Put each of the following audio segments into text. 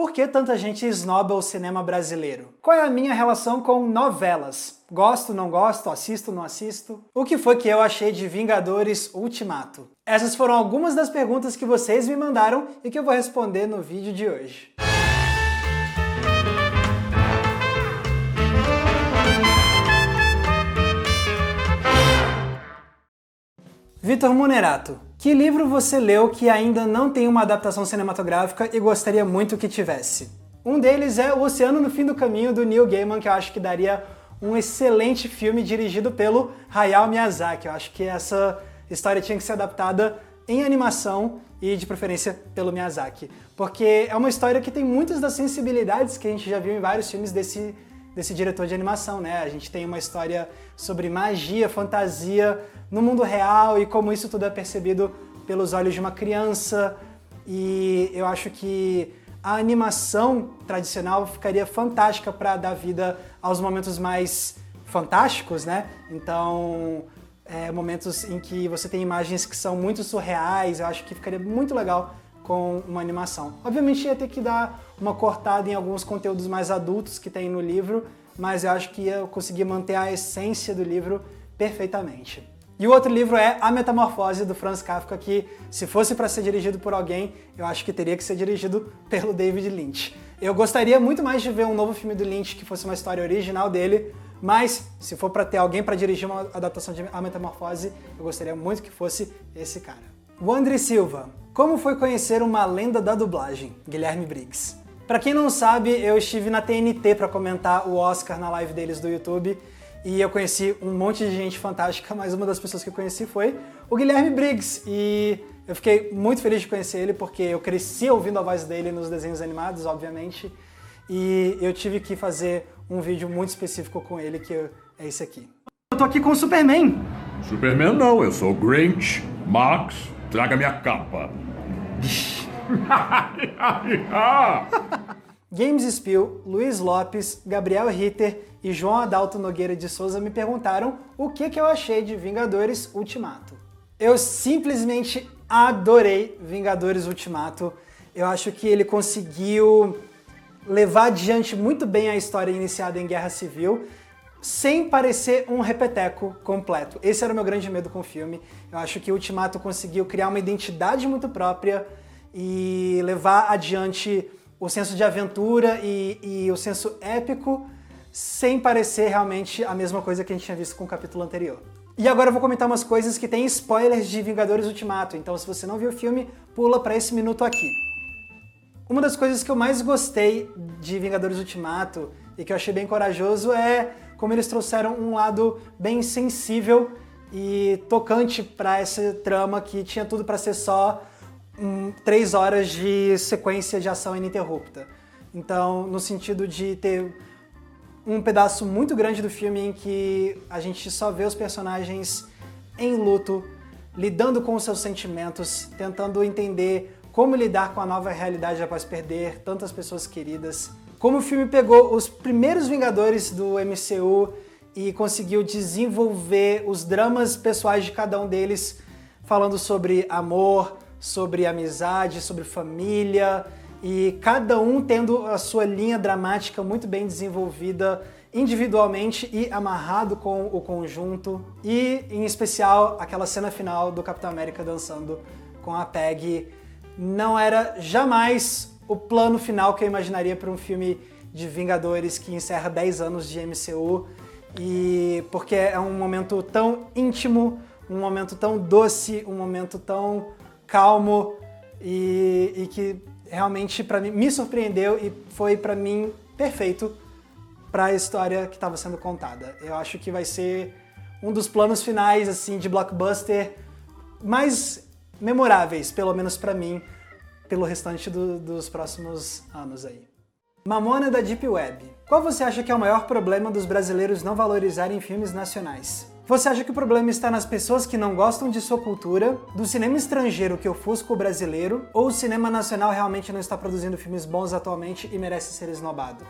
Por que tanta gente esnoba o cinema brasileiro? Qual é a minha relação com novelas? Gosto, não gosto, assisto, não assisto? O que foi que eu achei de Vingadores Ultimato? Essas foram algumas das perguntas que vocês me mandaram e que eu vou responder no vídeo de hoje. Vitor Munerato, que livro você leu que ainda não tem uma adaptação cinematográfica e gostaria muito que tivesse? Um deles é O Oceano no Fim do Caminho, do Neil Gaiman, que eu acho que daria um excelente filme dirigido pelo Hayao Miyazaki. Eu acho que essa história tinha que ser adaptada em animação e, de preferência, pelo Miyazaki. Porque é uma história que tem muitas das sensibilidades que a gente já viu em vários filmes desse diretor de animação, né? A gente tem uma história sobre magia, fantasia no mundo real e como isso tudo é percebido pelos olhos de uma criança. E eu acho que a animação tradicional ficaria fantástica para dar vida aos momentos mais fantásticos, né? Então, momentos em que você tem imagens que são muito surreais, eu acho que ficaria muito legal com uma animação. Obviamente ia ter que dar uma cortada em alguns conteúdos mais adultos que tem no livro, mas eu acho que ia conseguir manter a essência do livro perfeitamente. E o outro livro é A Metamorfose, do Franz Kafka, que, se fosse para ser dirigido por alguém, eu acho que teria que ser dirigido pelo David Lynch. Eu gostaria muito mais de ver um novo filme do Lynch que fosse uma história original dele, mas se for para ter alguém para dirigir uma adaptação de A Metamorfose, eu gostaria muito que fosse esse cara. O André Silva. Como foi conhecer uma lenda da dublagem? Guilherme Briggs. Pra quem não sabe, eu estive na TNT para comentar o Oscar na live deles do YouTube e eu conheci um monte de gente fantástica, mas uma das pessoas que eu conheci foi o Guilherme Briggs e eu fiquei muito feliz de conhecer ele porque eu cresci ouvindo a voz dele nos desenhos animados, obviamente, e eu tive que fazer um vídeo muito específico com ele, que é esse aqui. Eu tô aqui com o Superman. Superman não, eu sou o Grinch. Max, traga minha capa. Games Spill, Luiz Lopes, Gabriel Ritter e João Adalto Nogueira de Souza me perguntaram o que eu achei de Vingadores Ultimato. Eu simplesmente adorei Vingadores Ultimato. Eu acho que ele conseguiu levar adiante muito bem a história iniciada em Guerra Civil, sem parecer um repeteco completo. Esse era o meu grande medo com o filme. Eu acho que o Ultimato conseguiu criar uma identidade muito própria e levar adiante o senso de aventura e o senso épico, sem parecer realmente a mesma coisa que a gente tinha visto com o capítulo anterior. E agora eu vou comentar umas coisas que tem spoilers de Vingadores Ultimato, então se você não viu o filme, pula para esse minuto aqui. Uma das coisas que eu mais gostei de Vingadores Ultimato e que eu achei bem corajoso é como eles trouxeram um lado bem sensível e tocante para essa trama que tinha tudo para ser só 3 horas de sequência de ação ininterrupta. Então, no sentido de ter um pedaço muito grande do filme em que a gente só vê os personagens em luto, lidando com os seus sentimentos, tentando entender como lidar com a nova realidade após perder tantas pessoas queridas. Como o filme pegou os primeiros Vingadores do MCU e conseguiu desenvolver os dramas pessoais de cada um deles, falando sobre amor, sobre amizade, sobre família, e cada um tendo a sua linha dramática muito bem desenvolvida individualmente e amarrado com o conjunto. E, em especial, aquela cena final do Capitão América dançando com a Peggy não era jamais o plano final que eu imaginaria para um filme de Vingadores que encerra 10 anos de MCU, e porque é um momento tão íntimo, um momento tão doce, um momento tão calmo e que realmente para mim me surpreendeu e foi para mim perfeito para a história que estava sendo contada. Eu acho que vai ser um dos planos finais assim de blockbuster mais memoráveis, pelo menos para mim, pelo restante dos próximos anos aí. Mamona da Deep Web. Qual você acha que é o maior problema dos brasileiros não valorizarem filmes nacionais? Você acha que o problema está nas pessoas que não gostam de sua cultura, do cinema estrangeiro que ofusca o brasileiro, ou o cinema nacional realmente não está produzindo filmes bons atualmente e merece ser esnobado?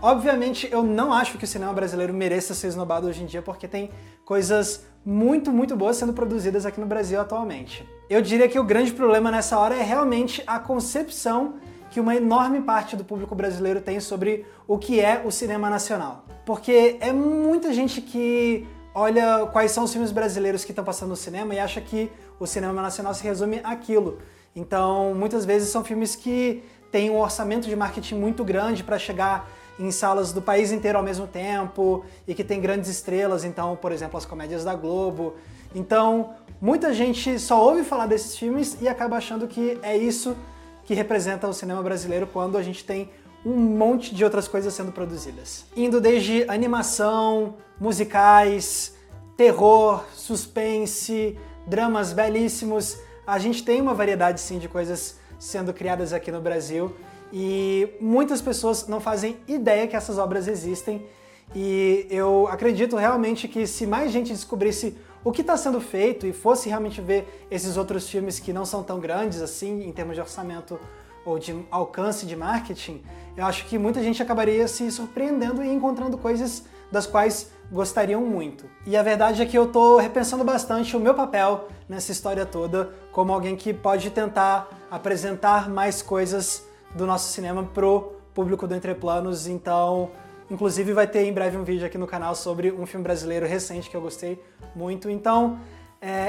Obviamente, eu não acho que o cinema brasileiro mereça ser esnobado hoje em dia, porque tem coisas muito, muito boas sendo produzidas aqui no Brasil atualmente. Eu diria que o grande problema nessa hora é realmente a concepção que que uma enorme parte do público brasileiro tem sobre o que é o cinema nacional. Porque é muita gente que olha quais são os filmes brasileiros que estão passando no cinema e acha que o cinema nacional se resume àquilo. Então, muitas vezes são filmes que têm um orçamento de marketing muito grande para chegar em salas do país inteiro ao mesmo tempo e que tem grandes estrelas, então, por exemplo, as comédias da Globo. Então, muita gente só ouve falar desses filmes e acaba achando que é isso que representa o cinema brasileiro quando a gente tem um monte de outras coisas sendo produzidas. Indo desde animação, musicais, terror, suspense, dramas belíssimos, a gente tem uma variedade sim de coisas sendo criadas aqui no Brasil e muitas pessoas não fazem ideia que essas obras existem e eu acredito realmente que se mais gente descobrisse o que está sendo feito e fosse realmente ver esses outros filmes que não são tão grandes assim em termos de orçamento ou de alcance de marketing, eu acho que muita gente acabaria se surpreendendo e encontrando coisas das quais gostariam muito. E a verdade é que eu tô repensando bastante o meu papel nessa história toda, como alguém que pode tentar apresentar mais coisas do nosso cinema pro público do Entreplanos, então, inclusive vai ter em breve um vídeo aqui no canal sobre um filme brasileiro recente que eu gostei muito, então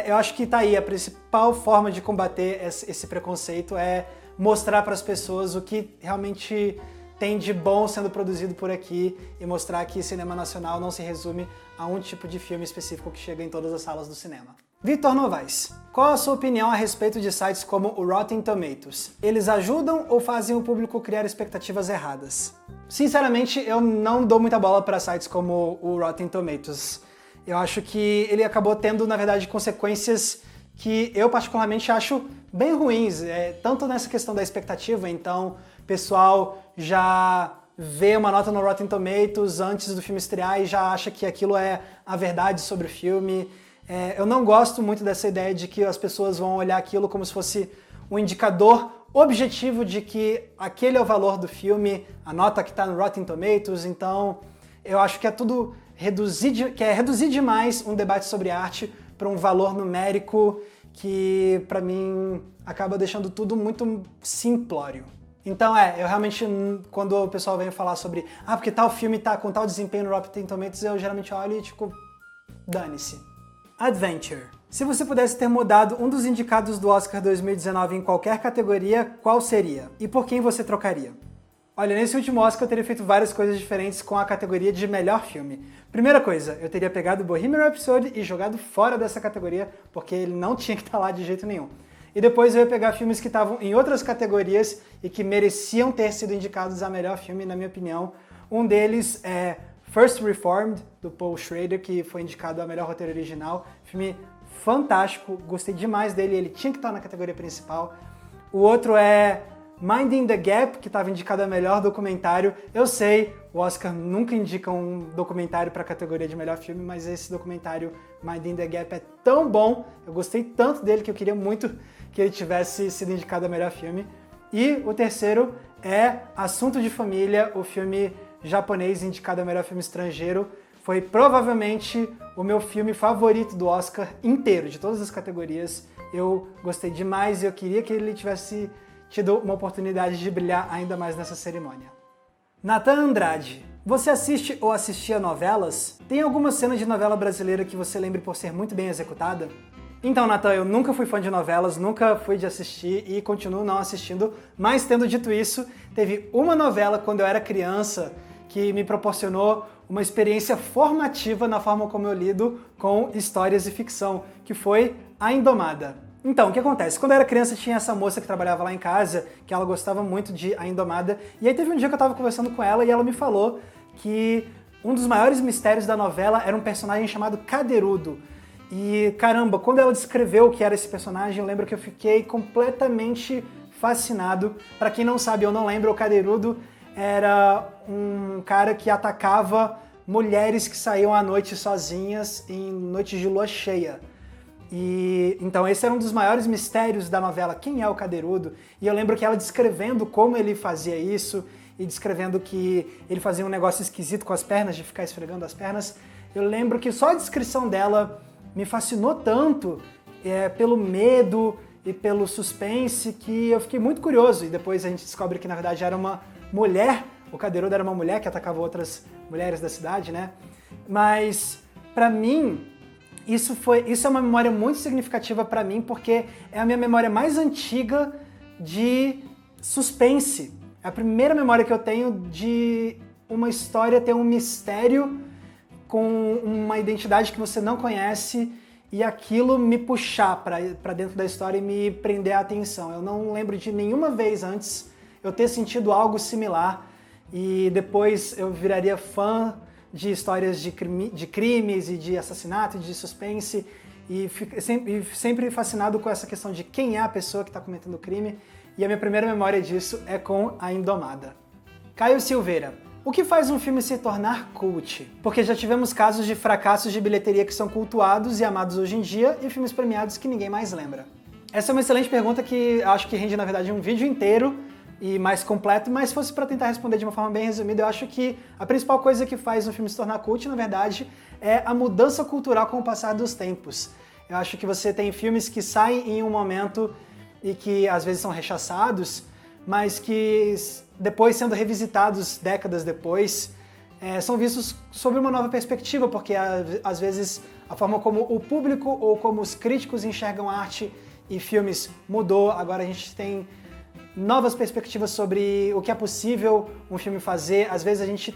eu acho que tá aí, a principal forma de combater esse preconceito é mostrar para as pessoas o que realmente tem de bom sendo produzido por aqui e mostrar que cinema nacional não se resume a um tipo de filme específico que chega em todas as salas do cinema. Vitor Novaes, qual a sua opinião a respeito de sites como o Rotten Tomatoes? Eles ajudam ou fazem o público criar expectativas erradas? Sinceramente, eu não dou muita bola para sites como o Rotten Tomatoes. Eu acho que ele acabou tendo, na verdade, consequências que eu particularmente acho bem ruins, tanto nessa questão da expectativa, então o pessoal já vê uma nota no Rotten Tomatoes antes do filme estrear e já acha que aquilo é a verdade sobre o filme. Eu não gosto muito dessa ideia de que as pessoas vão olhar aquilo como se fosse um indicador objetivo de que aquele é o valor do filme, a nota que está no Rotten Tomatoes, então eu acho que é tudo reduzir demais um debate sobre arte para um valor numérico que, para mim, acaba deixando tudo muito simplório. Então eu realmente, quando o pessoal vem falar sobre porque tal filme tá com tal desempenho no Rotten Tomatoes, eu geralmente olho e tipo, dane-se. Adventure. Se você pudesse ter mudado um dos indicados do Oscar 2019 em qualquer categoria, qual seria? E por quem você trocaria? Olha, nesse último Oscar eu teria feito várias coisas diferentes com a categoria de melhor filme. Primeira coisa, eu teria pegado Bohemian Rhapsody e jogado fora dessa categoria, porque ele não tinha que estar lá de jeito nenhum. E depois eu ia pegar filmes que estavam em outras categorias e que mereciam ter sido indicados a melhor filme, na minha opinião. Um deles é First Reformed, do Paul Schrader, que foi indicado a melhor roteiro original. Filme fantástico, gostei demais dele, ele tinha que estar na categoria principal. O outro é Minding the Gap, que estava indicado a melhor documentário. Eu sei, o Oscar nunca indica um documentário para a categoria de melhor filme, mas esse documentário Minding the Gap é tão bom, eu gostei tanto dele que eu queria muito que ele tivesse sido indicado a melhor filme. E o terceiro é Assunto de Família, o filme japonês indicado a melhor filme estrangeiro. Foi provavelmente o meu filme favorito do Oscar inteiro, de todas as categorias. Eu gostei demais e eu queria que ele tivesse tido uma oportunidade de brilhar ainda mais nessa cerimônia. Nathan Andrade, você assiste ou assistia novelas? Tem alguma cena de novela brasileira que você lembre por ser muito bem executada? Então, Nathan, eu nunca fui fã de novelas, nunca fui de assistir e continuo não assistindo, mas tendo dito isso, teve uma novela quando eu era criança que me proporcionou uma experiência formativa na forma como eu lido com histórias e ficção, que foi A Indomada. Então, o que acontece? Quando eu era criança tinha essa moça que trabalhava lá em casa, que ela gostava muito de A Indomada, e aí teve um dia que eu tava conversando com ela e ela me falou que um dos maiores mistérios da novela era um personagem chamado Cadeirudo. E caramba, quando ela descreveu o que era esse personagem, eu lembro que eu fiquei completamente fascinado. Pra quem não sabe ou não lembra, o Cadeirudo era um cara que atacava mulheres que saíam à noite sozinhas em noites de lua cheia. E então esse era um dos maiores mistérios da novela, quem é o Cadeirudo? E eu lembro que ela descrevendo como ele fazia isso e descrevendo que ele fazia um negócio esquisito com as pernas, de ficar esfregando as pernas. Eu lembro que só a descrição dela me fascinou tanto pelo medo e pelo suspense que eu fiquei muito curioso. E depois a gente descobre que na verdade era uma mulher, o Cadeirudo era uma mulher que atacava outras mulheres da cidade, né? Mas pra mim isso é uma memória muito significativa pra mim, porque é a minha memória mais antiga de suspense. É a primeira memória que eu tenho de uma história ter um mistério com uma identidade que você não conhece e aquilo me puxar pra dentro da história e me prender a atenção. Eu não lembro de nenhuma vez antes eu ter sentido algo similar e depois eu viraria fã de histórias de crimes e de assassinato e de suspense e sempre fascinado com essa questão de quem é a pessoa que está cometendo o crime, e a minha primeira memória disso é com A Indomada. Caio Silveira: o que faz um filme se tornar cult? Porque já tivemos casos de fracassos de bilheteria que são cultuados e amados hoje em dia e filmes premiados que ninguém mais lembra. Essa é uma excelente pergunta que acho que rende, na verdade, um vídeo inteiro e mais completo, mas se fosse para tentar responder de uma forma bem resumida, eu acho que a principal coisa que faz um filme se tornar cult, na verdade, é a mudança cultural com o passar dos tempos. Eu acho que você tem filmes que saem em um momento e que às vezes são rechaçados, mas que depois, sendo revisitados décadas depois, são vistos sob uma nova perspectiva, porque às vezes a forma como o público ou como os críticos enxergam arte e filmes mudou. Agora a gente tem novas perspectivas sobre o que é possível um filme fazer. Às vezes a gente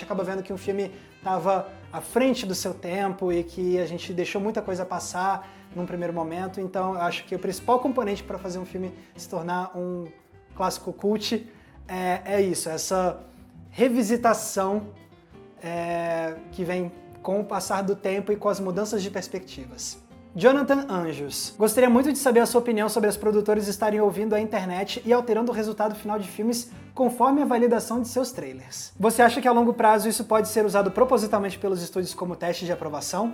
acaba vendo que um filme estava à frente do seu tempo e que a gente deixou muita coisa passar num primeiro momento. Então eu acho que o principal componente para fazer um filme se tornar um clássico cult é isso, essa revisitação que vem com o passar do tempo e com as mudanças de perspectivas. Jonathan Anjos: gostaria muito de saber a sua opinião sobre os produtores estarem ouvindo a internet e alterando o resultado final de filmes conforme a validação de seus trailers. Você acha que a longo prazo isso pode ser usado propositalmente pelos estúdios como teste de aprovação?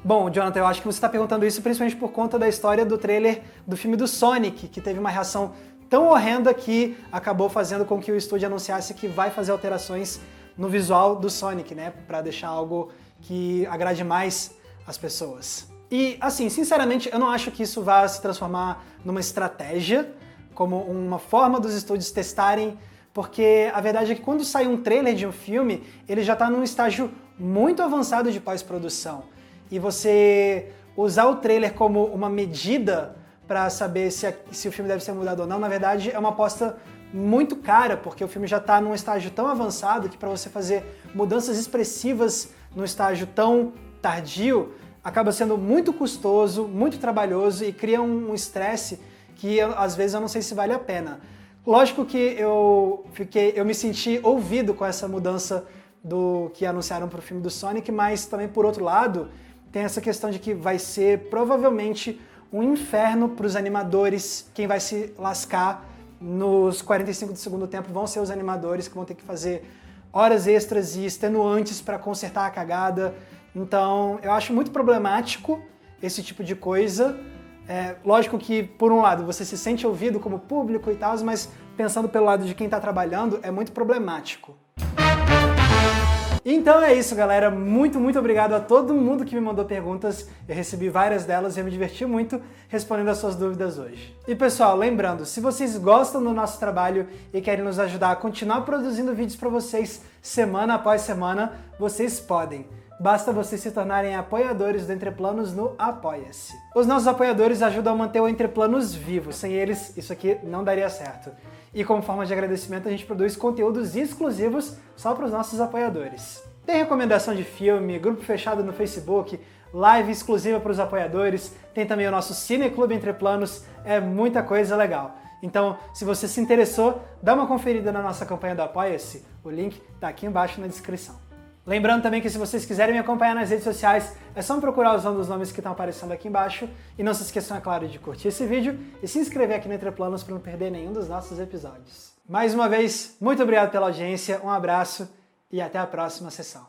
Bom, Jonathan, eu acho que você está perguntando isso principalmente por conta da história do trailer do filme do Sonic, que teve uma reação tão horrenda que acabou fazendo com que o estúdio anunciasse que vai fazer alterações no visual do Sonic, né, para deixar algo que agrade mais as pessoas. E, assim, sinceramente, eu não acho que isso vá se transformar numa estratégia, como uma forma dos estúdios testarem, porque a verdade é que quando sai um trailer de um filme, ele já está num estágio muito avançado de pós-produção. E você usar o trailer como uma medida para saber se o filme deve ser mudado ou não, na verdade, é uma aposta muito cara, porque o filme já está num estágio tão avançado que para você fazer mudanças expressivas num estágio tão tardio, acaba sendo muito custoso, muito trabalhoso e cria um estresse que às vezes eu não sei se vale a pena. Lógico que eu me senti ouvido com essa mudança do que anunciaram para o filme do Sonic, mas também, por outro lado, tem essa questão de que vai ser provavelmente um inferno para os animadores. Quem vai se lascar nos 45 do segundo tempo vão ser os animadores, que vão ter que fazer horas extras e extenuantes para consertar a cagada. Então, eu acho muito problemático esse tipo de coisa. Lógico que, por um lado, você se sente ouvido como público e tal, mas pensando pelo lado de quem está trabalhando, é muito problemático. Então é isso, galera. Muito, muito obrigado a todo mundo que me mandou perguntas. Eu recebi várias delas e eu me diverti muito respondendo as suas dúvidas hoje. E pessoal, lembrando, se vocês gostam do nosso trabalho e querem nos ajudar a continuar produzindo vídeos para vocês semana após semana, vocês podem. Basta vocês se tornarem apoiadores do Entre Planos no Apoia-se. Os nossos apoiadores ajudam a manter o Entre Planos vivo. Sem eles, isso aqui não daria certo. E como forma de agradecimento, a gente produz conteúdos exclusivos só para os nossos apoiadores. Tem recomendação de filme, grupo fechado no Facebook, live exclusiva para os apoiadores, tem também o nosso Cineclube Entre Planos, é muita coisa legal. Então, se você se interessou, dá uma conferida na nossa campanha do Apoia-se, o link está aqui embaixo na descrição. Lembrando também que se vocês quiserem me acompanhar nas redes sociais, é só me procurar usando os nomes que estão aparecendo aqui embaixo. E não se esqueçam, é claro, de curtir esse vídeo e se inscrever aqui no Entre Planos para não perder nenhum dos nossos episódios. Mais uma vez, muito obrigado pela audiência, um abraço e até a próxima sessão.